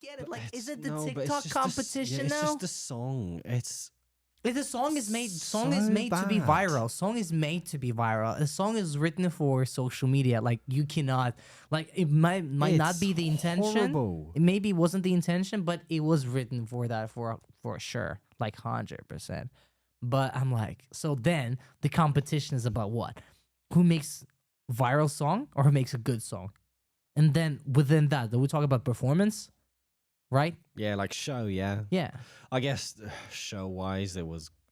get it. Like, is it the No, but it's TikTok just competition it's now? just the song. It's The song is made. Song so is made to be bad. viral. Song is made to be viral. A song is written for social media. Like you cannot. Like it might not It's be the intention. horrible. It maybe wasn't the intention, but it was written for that for sure, like 100%. But I'm like, so then the competition is about what? Who makes viral song or who makes a good song? And then within that, do we talk about performance? Right? Yeah, like show, yeah. Yeah. I guess show wise,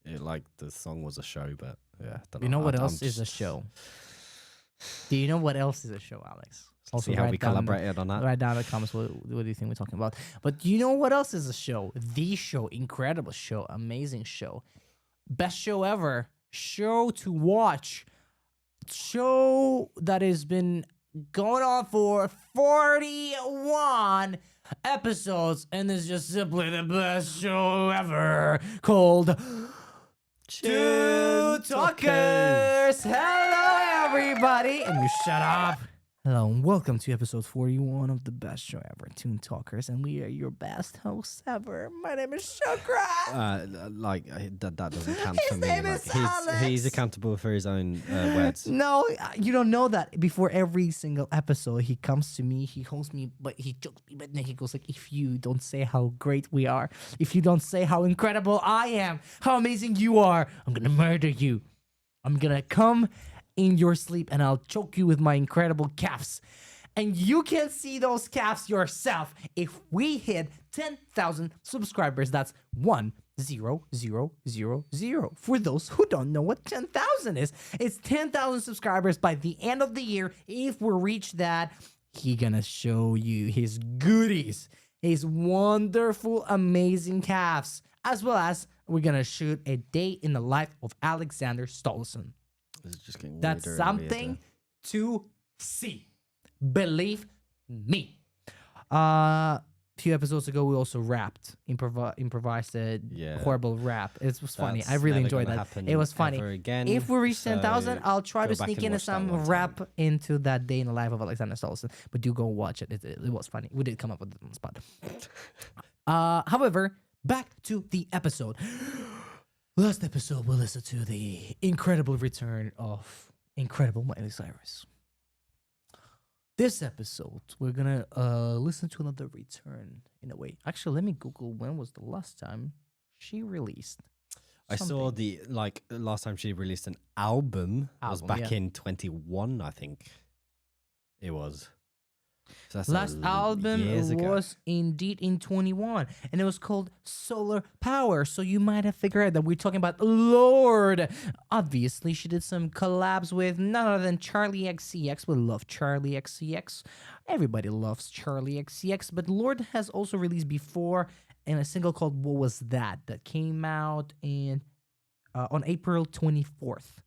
like the song was a show, but yeah. You know what else is a show? Do you know what else is a show, Alex? Also, see how we collaborated on that. Write down in the comments what do you think we're talking about. But you know what else is a show? The show, incredible show, amazing show, best show ever, show to watch, show that has been going on for 41 episodes and is just simply the best show ever, called Two Talkers. Hello, everybody, and you shut up. Hello, and welcome to episode 41 of the best show ever, Toon Talkers, and we are your best hosts ever. My name is Shukhrat. That doesn't count for His me. name Like, is Aleks. he's accountable for his own words. No, you don't know that. Before every single episode, he comes to me, he hosts me, but he jokes me, but then he goes like, if you don't say how great we are, if you don't say how incredible I am, how amazing you are, I'm gonna murder you. I'm gonna come in your sleep and I'll choke you with my incredible calves. And you can see those calves yourself if we hit 10,000 subscribers. That's 10000. For those who don't know what 10,000 is, it's 10,000 subscribers by the end of the year. If we reach that, he gonna show you his goodies, his wonderful, amazing calves, as well as we're gonna shoot a day in the life of Alexander Stolson. This is just getting That's weirder and something weirder. to see. Believe me. A few episodes ago, we also improvised a horrible rap. It was funny. I really enjoyed that. It was funny. Again, If we reach 10,000, I'll try to go back sneak and in watch that some one rap time. into that day in the life of Alexander Stolson. But do go watch it. It was funny. We did come up with it on the spot. However, back to the episode. Last episode, we'll listen to the incredible return of incredible Miley Cyrus. This episode, we're gonna listen to another return in a way. Actually, let me Google when was the last time she released. I saw the last time she released an album was back in 21, I think it was. So that's last album years ago. was indeed in 21, and it was called Solar Power. So you might have figured out that we're talking about Lorde. Obviously, she did some collabs with none other than Charlie XCX. We love Charlie XCX. Everybody loves Charlie XCX, but Lorde has also released before in a single called "What Was That" that came out on April 24th.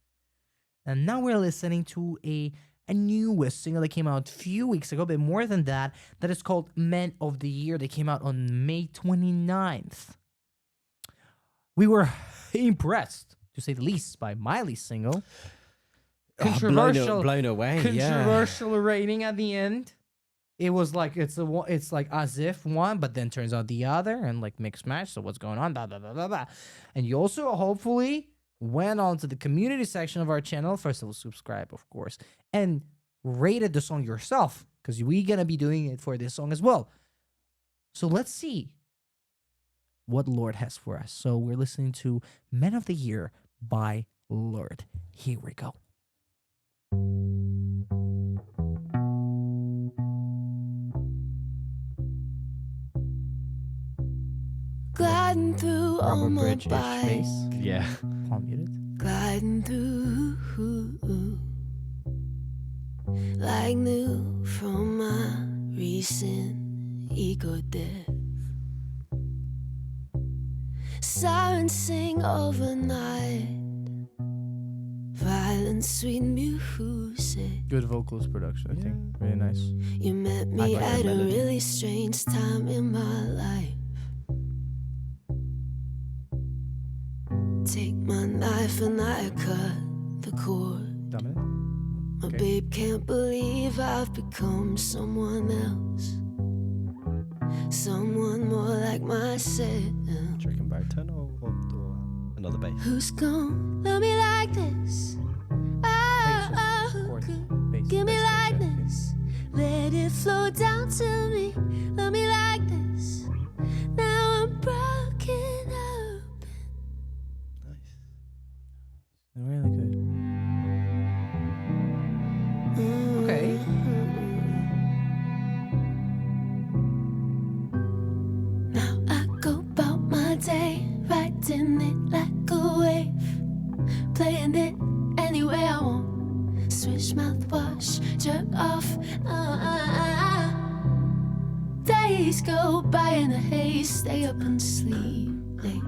And now we're listening to a newest single that came out a few weeks ago, but more than that, that is called Men of the Year. They came out on May 29th. We were impressed, to say the least, by Miley's single. Controversial, blown away. controversial rating at the end. It was like it's like as if one, but then turns out the other, and like mixed match. So what's going on? Blah, blah, blah, blah, blah. And you also hopefully went on to the community section of our channel. First of all, subscribe, of course, and rated the song yourself, because we're gonna be doing it for this song as well. So let's see what Lorde has for us. So we're listening to Men of the Year by Lorde. Here we go. Gliding through all Robert my Bridge-ish bikes, bass. Yeah. All muted. gliding through like new from my recent ego death. Sirens sing overnight, violent sweet music. Good vocals production, I think. Really nice. You met I me like at that a melody. really strange time in my life. Take my knife and I cut the cord. Dominic? My Okay. babe can't believe I've become someone else. someone more like myself. Chicken baritone or another bass? Who's gonna love me like this? Oh, who could give me like this? Let it flow down to me. Love me like this. Now I'm broken open. Nice. Really good. Okay. Now I go about my day, riding it like a wave, playing it any way I want. Swish mouthwash, jerk off. Days go by in a haze, stay up and sleep late.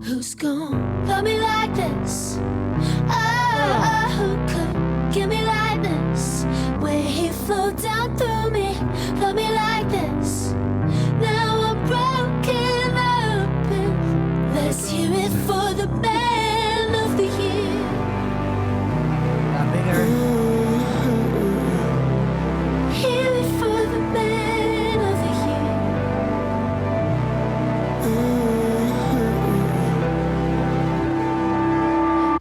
Who's gonna love me like this? Oh, who could give me like this? Where he flowed down through me, love me like this. Now I'm broken open. Let's hear it for the man of the year. Got bigger. Hear it for the man of the year.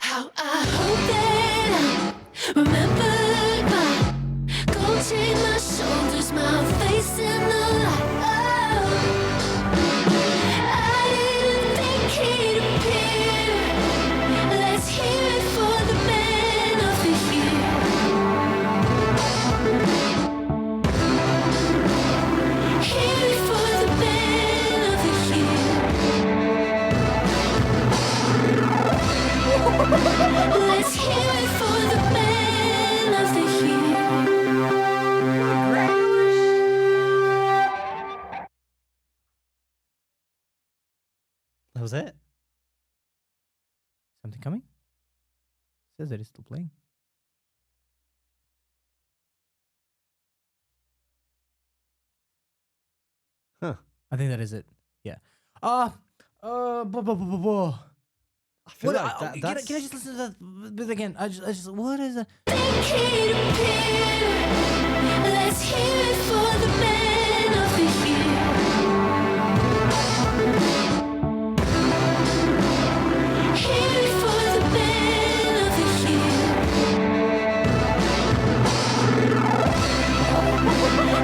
How I hope that I remembered my gold chain, my shoulders, my face in the light. Oh, I didn't think he'd appear. Let's hear it for the man of the year. Hear it for the man of the year. Let's hear it for the man of the year. That was it? Something coming? Says that it's still playing. Huh. I think that is it. Yeah. Blah, blah, blah, blah, blah. I feel What, like that, can, that's... can I just listen to that bit again? I just, what is it? Think he'd appear. Let's hear it for the man of the year. Hear it for the man of the year.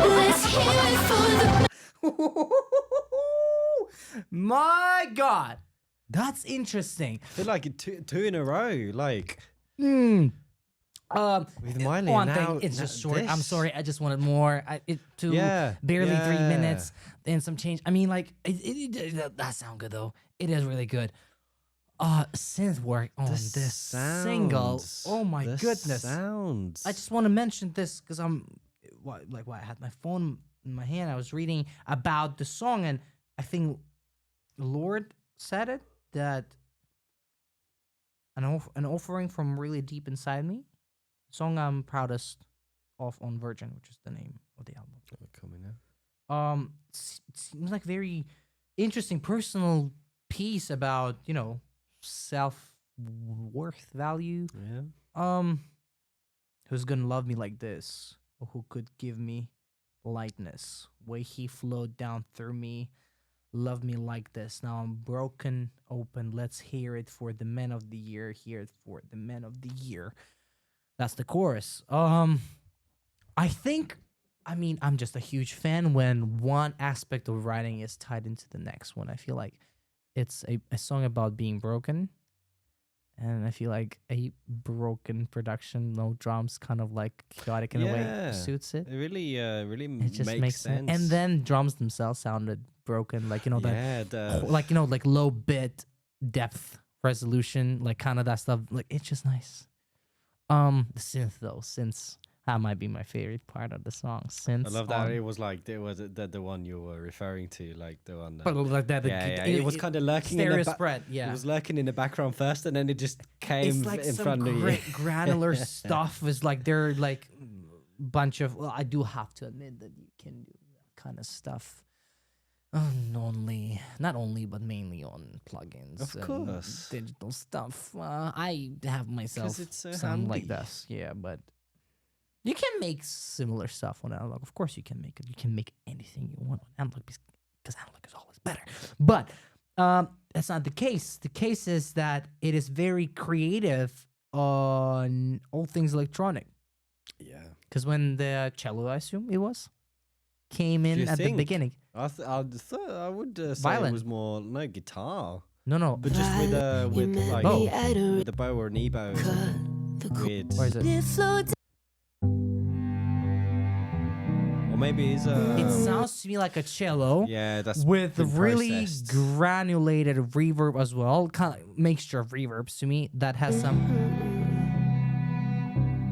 Let's hear it for the My God, that's interesting. I feel like two in a row, like Hmm. with Miley. One now, thing, it's just short. I'm this. sorry, I just wanted more. Barely 3 minutes and some change. I mean, like, that sound good though. It is really good. Synth work on The this single. sounds, Oh my the goodness. Sounds. I just want to mention this because I had my phone in my hand. I was reading about the song, and I think Lorde said it that an offering from really deep inside me. Song I'm proudest of on Virgin, which is the name of the album. Coming now. Seems like very interesting personal piece about self-worth value. Yeah. Who's gonna love me like this, or who could give me lightness? Way he flowed down through me, love me like this. Now I'm broken open. Let's hear it for the men of the year. Hear it for the men of the year. That's the chorus. I'm just a huge fan when one aspect of writing is tied into the next one. I feel like it's a song about being broken. And I feel like a broken production, no drums, kind of like chaotic in a way, suits it. It really It just makes sense. And then drums themselves sounded broken, like like low bit depth resolution, like kind of that stuff. Like it's just nice. The synth though, since that might be my favorite part of the song. Synth. I love that it was like the one you were referring to, like the one. But like that, it was kind of lurking in the spread. Yeah, it was lurking in the background first, and then it just came it's like in some front of you. granular stuff. Is like they're like bunch of. Well, I do have to admit that you can do that kind of stuff. Not only, but mainly on plugins. Of course, digital stuff. I have myself it's so sound like handy. this. Yeah, but You can make similar stuff on analog. Of course, you can make it. You can make anything you want on analog because analog is always better. But that's not the case. The case is that it is very creative on all things electronic. Yeah. Because when the cello, I assume it was, came in at the beginning. I would say Violin. it was more guitar, No. but just with like bow. with a bow or an e-bow. Weird. Where is it? Or maybe it's It sounds to me like a cello. yeah, that's With been really processed. granulated reverb as well, kind of mixture of reverbs to me that has a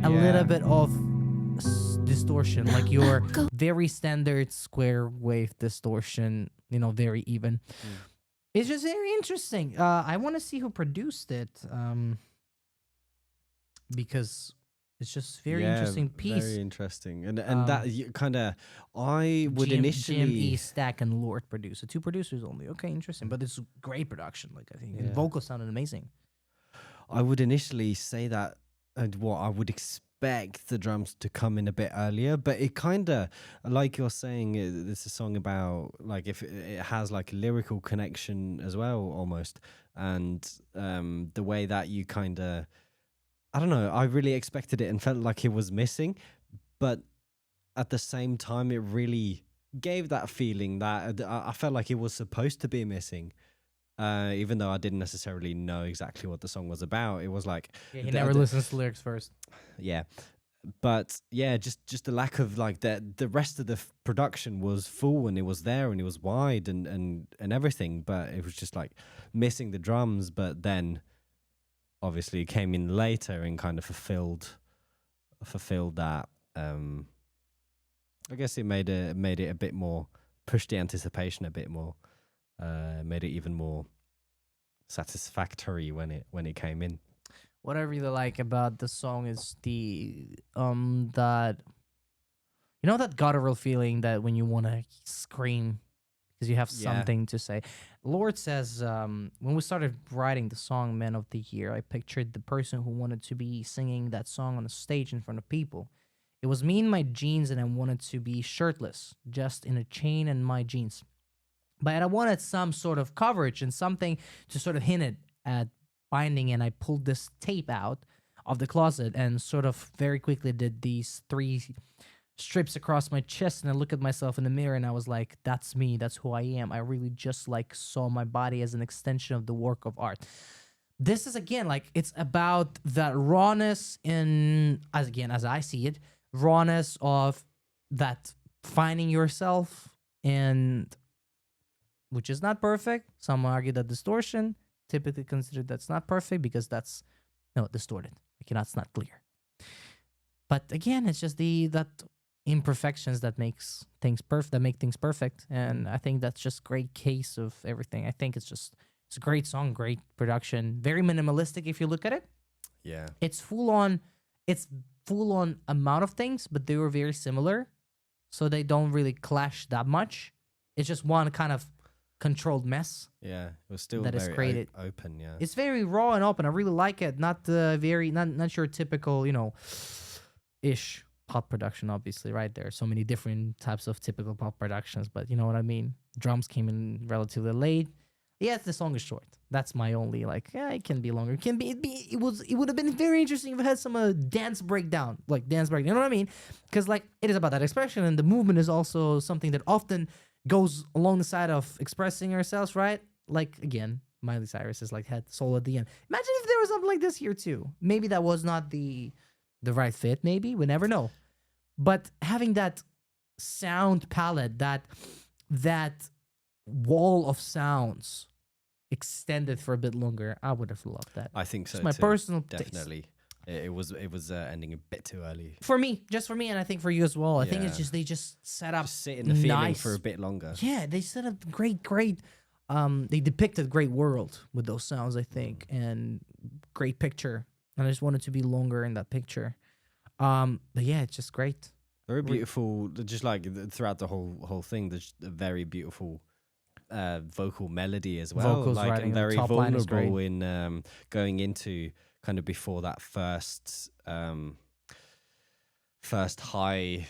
little bit of distortion, like your very standard square wave distortion, very even. It's just very interesting. I want to see who produced it, because it's just very interesting piece. Very interesting, and that kind of I would initially GME, Stack, and Lorde produce it. 2 producers only. Okay, interesting, but it's great production. Like I think the vocals sounded amazing. I would initially say that, and what I would expect the drums to come in a bit earlier, but it kind of, like you're saying, it's a song about like if it has like a lyrical connection as well almost, and the way that you kind of, I don't know, I really expected it and felt like it was missing, but at the same time it really gave that feeling that I felt like it was supposed to be missing. Even though I didn't necessarily know exactly what the song was about, it was like He never listens to lyrics first. Yeah, but yeah, just the lack of like the rest of the production was full and it was there and it was wide and everything, but it was just like missing the drums. But then obviously it came in later and kind of fulfilled that. I guess it made it a bit more, pushed the anticipation a bit more. Made it even more satisfactory when it came in. What I really like about the song is the that that guttural feeling that when you want to scream because you have something to say. Lorde says when we started writing the song "Man of the Year," I pictured the person who wanted to be singing that song on a stage in front of people. It was me in my jeans, and I wanted to be shirtless, just in a chain and my jeans. But I wanted some sort of coverage and something to sort of hint it at binding, and I pulled this tape out of the closet and sort of very quickly did these 3 strips across my chest, and I look at myself in the mirror and I was like, that's me, that's who I am. I really just like saw my body as an extension of the work of art. This is again like it's about that rawness as I see it, rawness of that finding yourself, and which is not perfect. Some argue that distortion, typically considered that's not perfect because that's distorted. Like that's not clear. But again, it's just that imperfections that makes things perfect, that make things perfect. And I think that's just great case of everything. I think it's a great song, great production, very minimalistic if you look at it. Yeah. It's full on amount of things, but they were very similar. So they don't really clash that much. It's just one kind of controlled mess. Yeah, it was still that very is created. Open. Yeah, it's very raw and open. I really like it. Not your typical ish pop production. Obviously, right? There are so many different types of typical pop productions, but you know what I mean. Drums came in relatively late. Yes, the song is short. That's my only it can be longer. It would have been very interesting if it had some dance breakdown. You know what I mean? Because it is about that expression, and the movement is also something that often goes along the side of expressing ourselves, right? Like again, Miley Cyrus is had soul at the end. Imagine if there was something like this here too. Maybe that was not the right fit. Maybe we never know. But having that sound palette, that wall of sounds extended for a bit longer, I would have loved that. I think so. It's my personal taste. Definitely. It was ending a bit too early. Just for me, and I think for you as well. I think it's just they just set up sit in the feeling for a bit longer. Yeah, they set up great. They depicted great world with those sounds, I think, and great picture. And I just wanted to be longer in that picture. But yeah, it's just great. Very beautiful. Just throughout the whole thing, there's a very beautiful vocal melody as well. Vocals writing, and very the top line is vulnerable great. in going into kind of before that first high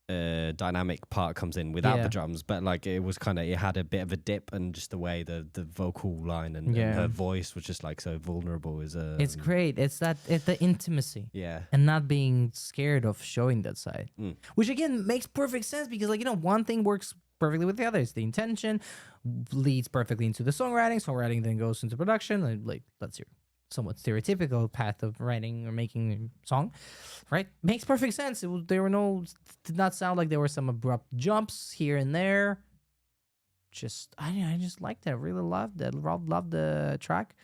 dynamic part comes in without Yeah. the drums, but like it was kind of, it had a bit of a dip, and just the way the vocal line and her voice was just like so vulnerable is It's great. It's the intimacy yeah. and not being scared of showing that side, Mm. which again makes perfect sense because like one thing works perfectly with the other. It's the intention leads perfectly into the songwriting then goes into production, and like that's your somewhat stereotypical path of writing or making a song, right? Makes perfect sense. Did not sound like there were some abrupt jumps here and there. I just liked it. I really loved it. Loved the track.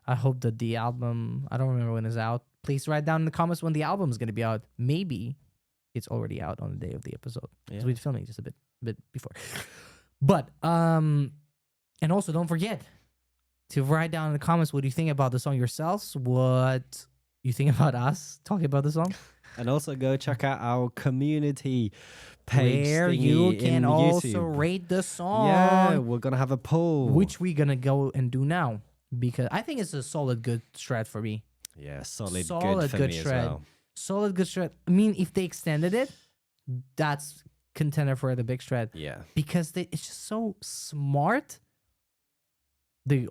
I hope that the album, I don't remember when it's out. Please write down in the comments when the album is going to be out. Maybe it's already out on the day of the episode. Yeah. 'Cause we're filming just a bit before. But and also don't forget to write down in the comments what you think about the song yourselves, what you think about us talking about the song. And also go check out our community page Where thingy you in can also YouTube. rate the song. Yeah, we're gonna have a poll. Which we're gonna go and do now. Because I think it's a solid good shred for me. Yeah, solid Solid good for good me shred. as well. Solid good shred. I mean, if they extended it, that's contender for the big shred. Yeah. Because it's just so smart. The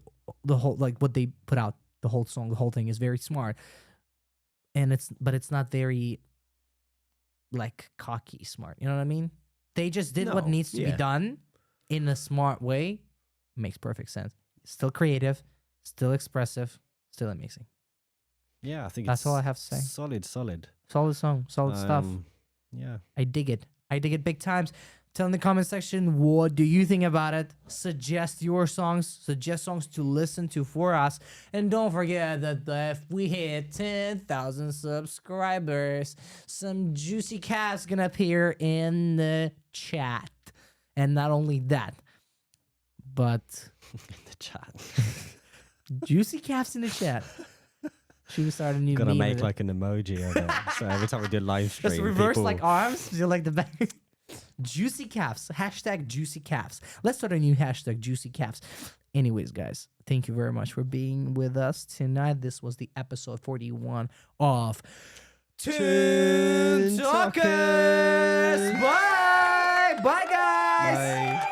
whole, like what they put out, the whole song, the whole thing is very smart. And it's not very like cocky smart. You know what I mean? They just did what No, needs to be yeah. done in a smart way. Makes perfect sense. Still creative, still expressive, still amazing. Yeah, I think That's it's all I have to say. Solid. Solid song, solid stuff. Yeah. I dig it. I dig it big times. Tell in the comment section, what do you think about it? Suggest your songs. Suggest songs to listen to for us. And don't forget that if we hit 10,000 subscribers, some juicy cats gonna appear in the chat. And not only that, but In the chat. juicy calves in the chat. Should we start a new Gonna meme make with it? like an emoji of it. So every time we do a live stream, Just reverse people, like arms. You like the back. Juicy calves. Hashtag juicy calves. Let's start a new hashtag juicy calves. Anyways, guys, thank you very much for being with us tonight. This was the episode 41 of Toon Toon Talkers. Talkers. Bye. Bye, guys. Bye.